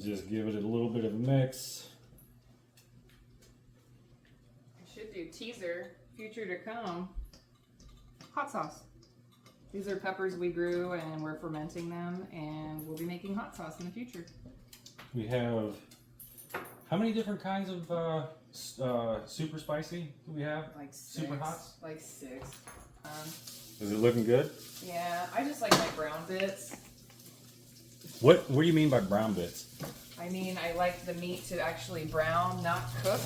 just give it a little bit of a mix. I should do teaser, future to come. Hot sauce. These are peppers we grew and we're fermenting them, and we'll be making hot sauce in the future. We have, how many different kinds of super spicy do we have? Like 6. Super hot? Like 6. Is it looking good? Yeah, I just like my brown bits. What do you mean by brown bits? I mean, I like the meat to actually brown, not cook.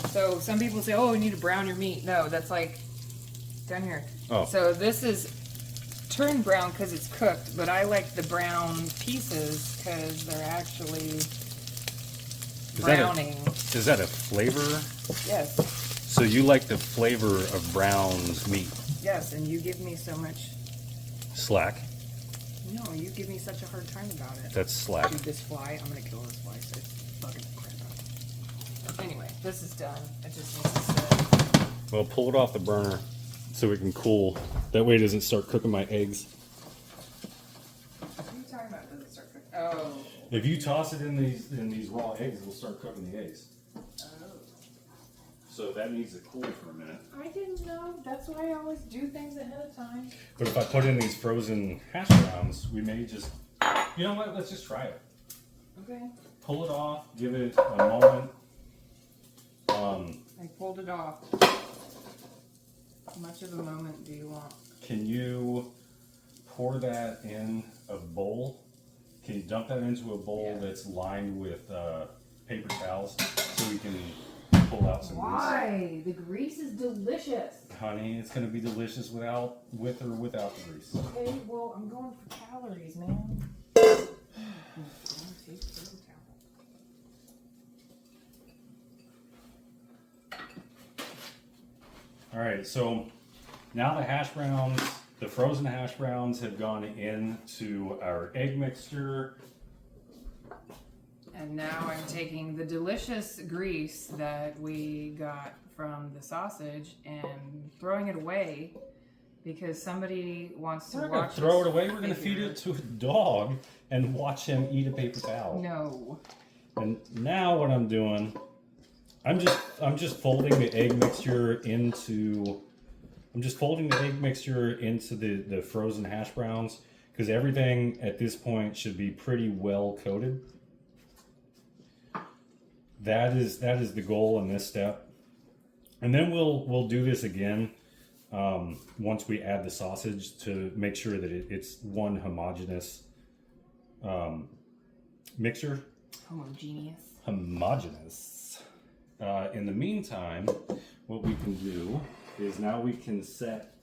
So some people say, oh, you need to brown your meat. No, that's like down here. Oh. So this is turned brown because it's cooked, but I like the brown pieces because they're actually browning. Is that a flavor? Yes. So you like the flavor of browned meat? Yes, and you give me so much Slack. No, you give me such a hard time about it. That's slack. Dude, this fly, I'm gonna kill this fly, so it's fucking crap out. Anyway, this is done. It just needs to sit. Well, pull it off the burner so it can cool. That way it doesn't start cooking my eggs. What are you talking about? Does it start cooking? Oh. If you toss it in these raw eggs, it'll start cooking the eggs. Oh. So that needs to cool for a minute. I didn't know. That's why I always do things ahead of time. But if I put in these frozen hash browns, we may just, you know what, let's just try it. Okay. Pull it off, give it a moment. I pulled it off. How much of a moment do you want? Can you pour that in a bowl? Can you dump that into a bowl that's lined with paper towels so we can pull out some grease? Why? The grease is delicious. Honey, it's going to be delicious with or without the grease. Okay, well, I'm going for calories, man. All right, so now the frozen hash browns have gone into our egg mixture. And now I'm taking the delicious grease that we got from the sausage and throwing it away because somebody wants to We're not watch going to throw it away. We're going to figure. feed it to a dog and watch him eat a paper towel. No. And now what I'm doing, I'm just folding the egg mixture into the frozen hash browns because everything at this point should be pretty well coated. That is the goal in this step. And then we'll do this again once we add the sausage to make sure that it's one homogeneous mixture. Homogeneous. In the meantime, what we can do is now we can set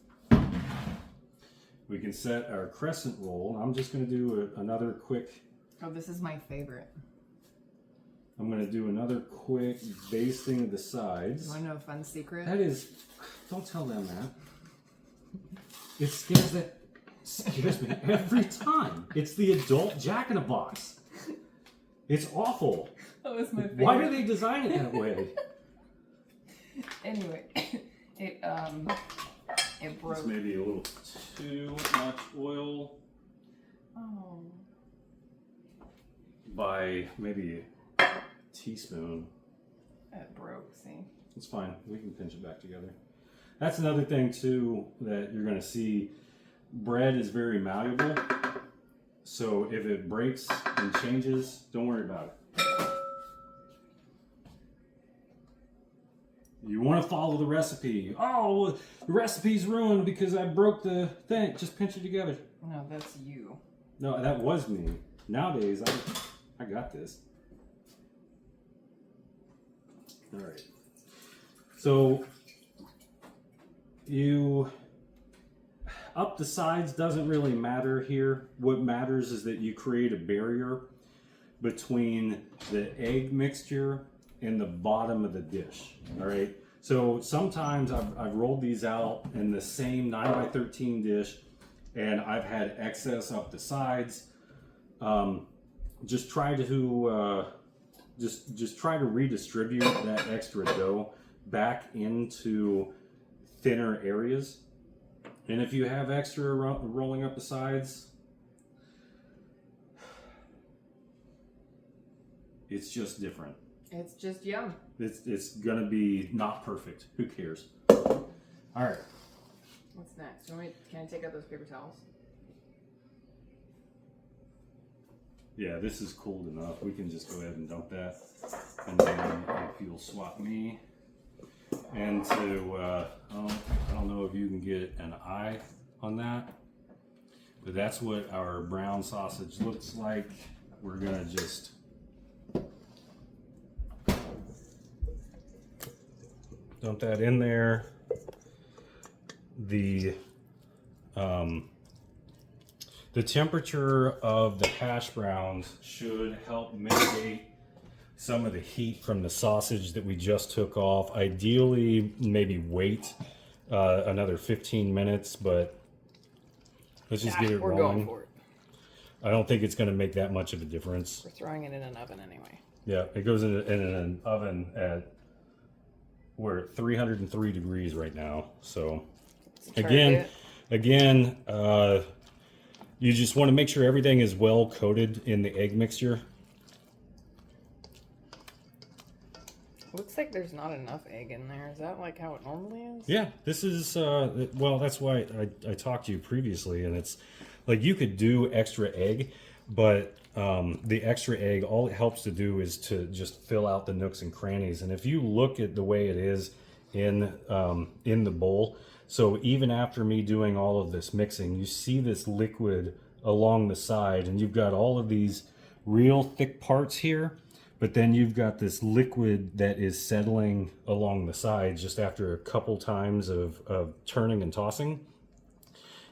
our crescent roll. I'm just going to do another quick. Oh, this is my favorite. I'm going to do another quick basting of the sides. You want to know a fun secret? That is, don't tell them that. It scares me every time. It's the adult Jack in a Box. It's awful. That was my favorite. Why do they design it that way? Anyway, it broke. It's maybe a little too much oil. Oh. By maybe a teaspoon. It broke, see? It's fine. We can pinch it back together. That's another thing too that you're going to see. Bread is very malleable. So if it breaks and changes, don't worry about it. You want to follow the recipe. Oh, the recipe's ruined because I broke the thing. Just pinch it together. No, that's you. No, that was me. Nowadays, I got this. All right. So you up the sides doesn't really matter here. What matters is that you create a barrier between the egg mixture and the bottom of the dish. All right. So sometimes I've rolled these out in the same 9x13 dish, and I've had excess up the sides. Just try to just try to redistribute that extra dough back into thinner areas. And if you have extra rolling up the sides, It's just different. It's just yum. It's gonna be not perfect. Who cares? All right. What's next? Can I take out those paper towels? Yeah, this is cold enough. We can just go ahead and dump that. And then if you'll swap me. And to, I don't know if you can get an eye on that, but that's what our brown sausage looks like. We're gonna just dump that in there. The temperature of the hash browns should help mitigate some of the heat from the sausage that we just took off. Ideally, maybe wait another 15 minutes, but let's just get it we're rolling. going for it. I don't think it's going to make that much of a difference. We're throwing it in an oven anyway. Yeah, it goes in an oven at, we're at 303 degrees right now. So again, you just want to make sure everything is well coated in the egg mixture. Looks like there's not enough egg in there. Is that like how it normally is? Yeah, this is, well, that's why I talked to you previously, and it's like you could do extra egg, but the extra egg, all it helps to do is to just fill out the nooks and crannies. And if you look at the way it is in the bowl, so even after me doing all of this mixing, you see this liquid along the side, and you've got all of these real thick parts here, but then you've got this liquid that is settling along the sides just after a couple times of turning and tossing.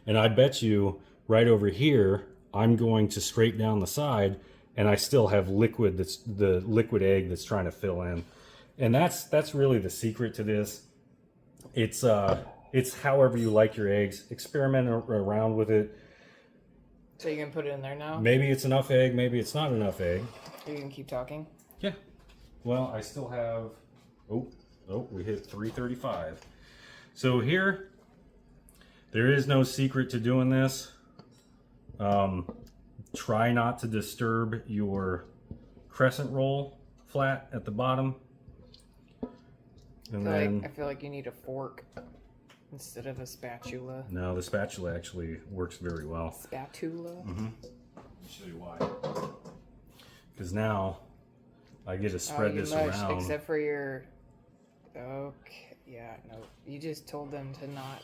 And I bet you right over here, I'm going to scrape down the side, and I still have liquid, that's the liquid egg that's trying to fill in. And that's really the secret to this. It's however you like your eggs. Experiment around with it. So you can put it in there now? Maybe it's enough egg, maybe it's not enough egg. You can keep talking? Yeah. Well, I still have, oh, we hit 335. So here, there is no secret to doing this. Try not to disturb your crescent roll flat at the bottom. And I feel like you need a fork instead of a spatula. No, the spatula actually works very well. Spatula? Mm-hmm. I'll show you why. Because now I get to spread this around. Except for your... Okay, yeah, no. You just told them to not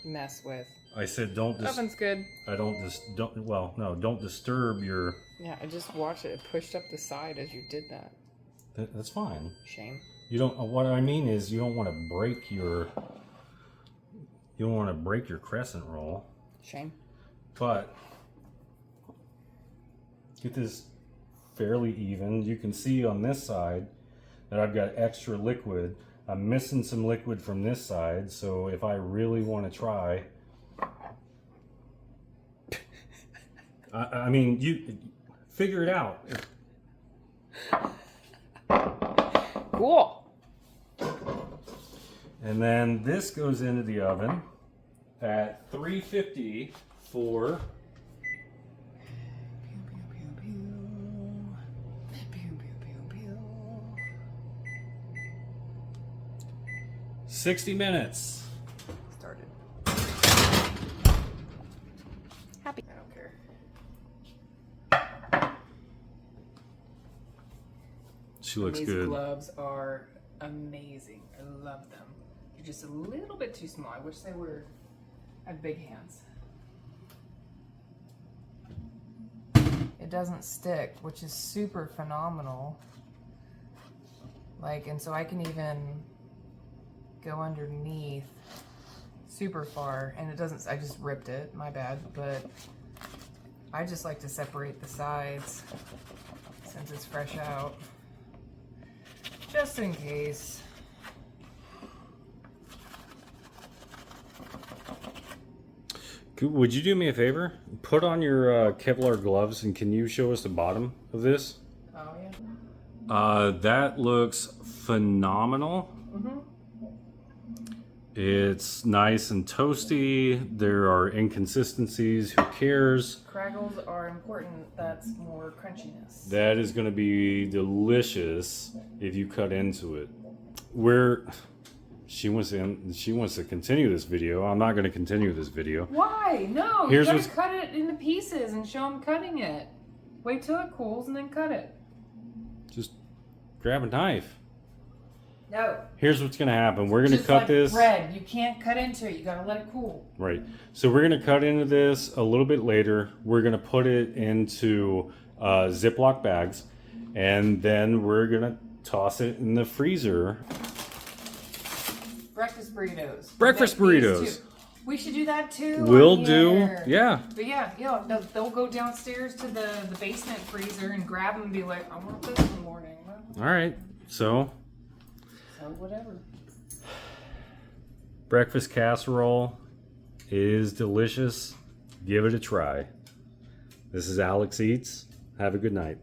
mess with... I said don't... Oven's good. Don't disturb your... Yeah, I just watched it. It pushed up the side as you did that. That's fine. Shame. You don't... What I mean is you don't want to break your... You don't want to break your crescent roll. Shame. But get this fairly even. You can see on this side that I've got extra liquid. I'm missing some liquid from this side, so if I really want to try, I mean, you figure it out. Cool. And then this goes into the oven at 350 for 60 minutes. Started. Happy. I don't care. She looks These good. gloves are amazing. I love them. They're just a little bit too small. I wish they were. I have big hands. It doesn't stick, which is super phenomenal. Like, and so I can even go underneath super far, and it doesn't. I just ripped it. My bad. But I just like to separate the sides since it's fresh out, just in case. Would you do me a favor? Put on your Kevlar gloves, and can you show us the bottom of this? Oh yeah. That looks phenomenal. It's nice and toasty. There are inconsistencies. Who cares? Crackles are important. That's more crunchiness. That is going to be delicious if you cut into it. She wants to continue this video. I'm not going to continue this video. Why? No, Here's you what's- gotta cut it into pieces and show them cutting it. Wait till it cools and then cut it. Just grab a knife. No. Here's what's going to happen. We're going to Just cut like this. bread. You can't cut into it. You gotta let it cool. Right. So we're going to cut into this a little bit later. We're going to put it into Ziploc bags, and then we're going to toss it in the freezer. Breakfast burritos. Breakfast We make these burritos. too. We should do that too. We'll on do. here. Yeah. But yeah, they'll go downstairs to the basement freezer and grab them and be like, I want this in the morning. All right. So Whatever. breakfast casserole is delicious. Give it a try. This is Alex Eats. Have a good night.